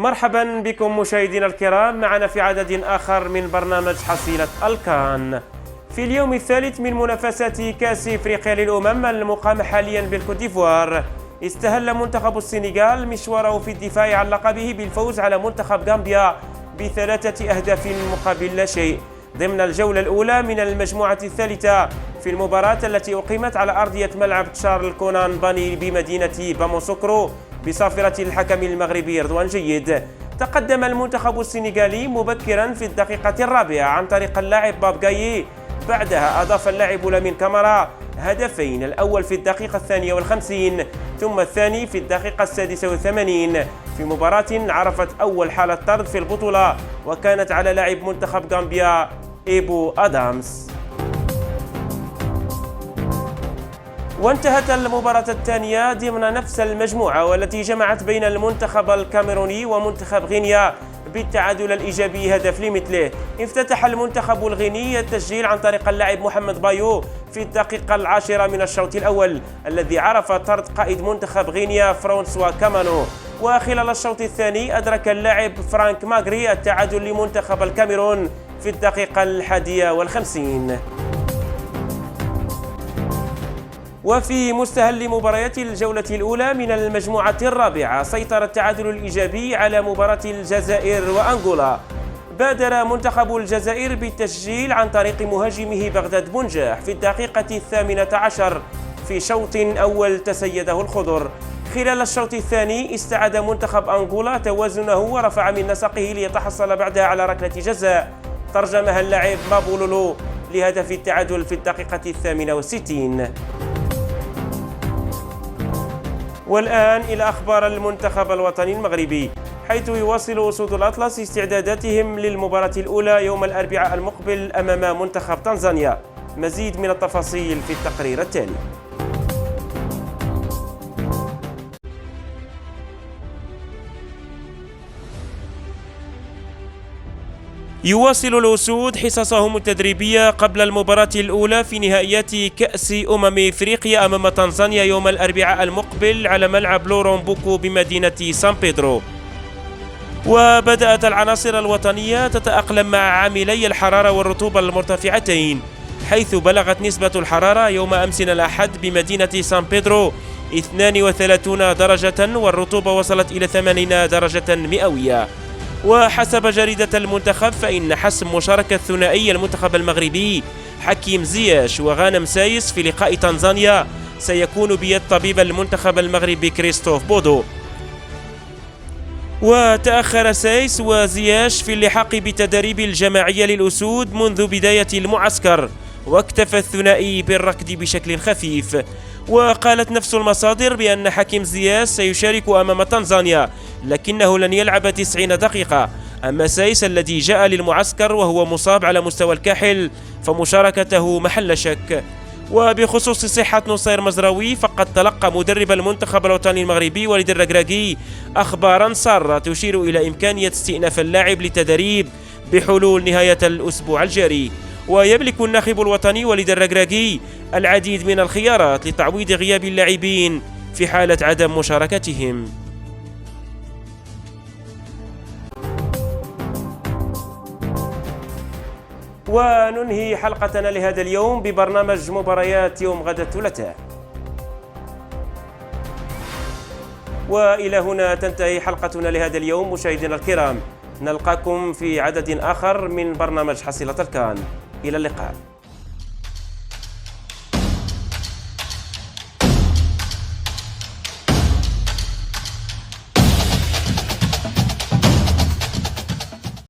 مرحبا بكم مشاهدينا الكرام معنا في عدد آخر من برنامج حصيلة الكان. في اليوم الثالث من منافسات كأس إفريقيا للأمم المقام حاليا بالكوت ديفوار، استهل منتخب السنغال مشواره في الدفاع عن لقبه بالفوز على منتخب غامبيا ب3 أهداف مقابل لا شيء ضمن الجولة الأولى من المجموعة الثالثة في المباراة التي أقيمت على أرضية ملعب تشارل كونان باني بمدينة باموسوكرو بصافرة الحكم المغربي رضوان جيد. تقدم المنتخب السنغالي مبكرا في الدقيقة الرابعة عن طريق اللاعب باب غايي، بعدها أضاف اللاعب لامين كامارا هدفين، الأول في الدقيقة 52 ثم الثاني في الدقيقة 86 في مباراة عرفت أول حالة طرد في البطولة وكانت على لاعب منتخب غامبيا إيبو آدامز. وانتهت المباراة الثانية ضمن نفس المجموعة والتي جمعت بين المنتخب الكاميروني ومنتخب غينيا بالتعادل الإيجابي هدف لمثله. افتتح المنتخب الغيني التسجيل عن طريق اللاعب محمد بايو في الدقيقة 10 من الشوط الأول الذي عرف طرد قائد منتخب غينيا فرانسوا كامانو، وخلال الشوط الثاني أدرك اللاعب فرانك ماغري التعادل لمنتخب الكاميرون في الدقيقة 51. وفي مستهل مباريات الجولة الأولى من المجموعة الرابعة، سيطر التعادل الإيجابي على مباراة الجزائر وأنغولا. بادر منتخب الجزائر بالتسجيل عن طريق مهاجمه بغداد بنجاح في الدقيقة 18 في شوط أول تسيده الخضر. خلال الشوط الثاني استعاد منتخب أنغولا توازنه ورفع من نسقه ليتحصل بعدها على ركلة جزاء ترجمها اللاعب مابولولو لهدف التعادل في الدقيقة 68. والآن إلى أخبار المنتخب الوطني المغربي، حيث يواصل أسود الأطلس استعداداتهم للمباراة الأولى يوم الأربعاء المقبل أمام منتخب تنزانيا. مزيد من التفاصيل في التقرير التالي. يواصل الأسود حصصهم التدريبية قبل المباراة الأولى في نهائيات كأس إفريقيا أمام تنزانيا يوم الأربعاء المقبل على ملعب لورون بوكو بمدينة سان بيدرو. وبدأت العناصر الوطنية تتأقلم مع عاملي الحرارة والرطوبة المرتفعتين، حيث بلغت نسبة الحرارة يوم أمس الأحد بمدينة سان بيدرو 32 درجة والرطوبة وصلت إلى 80 درجة مئوية. وحسب جريدة المنتخب فإن حسم مشاركة ثنائي المنتخب المغربي حكيم زياش وغانم سايس في لقاء تنزانيا سيكون بيد طبيب المنتخب المغربي كريستوف بودو. وتأخر سايس وزياش في اللحاق بالتدريب الجماعي للأسود منذ بداية المعسكر، واكتفى الثنائي بالركض بشكل خفيف. وقالت نفس المصادر بأن حكيم زياش سيشارك أمام تنزانيا لكنه لن يلعب 90 دقيقة، أما سايس الذي جاء للمعسكر وهو مصاب على مستوى الكاحل فمشاركته محل شك. وبخصوص صحة نصير مزراوي فقد تلقى مدرب المنتخب الوطني المغربي وليد الركراكي أخبارا سارة تشير إلى إمكانية استئناف اللاعب للتدريب بحلول نهاية الأسبوع الجاري. ويملك الناخب الوطني وليد الركراكي العديد من الخيارات لتعويض غياب اللاعبين في حالة عدم مشاركتهم. وننهي حلقتنا لهذا اليوم ببرنامج مباريات يوم غد الثلاثاء. وإلى هنا تنتهي حلقتنا لهذا اليوم مشاهدينا الكرام، نلقاكم في عدد آخر من برنامج حصيلة الكان. إلى اللقاء.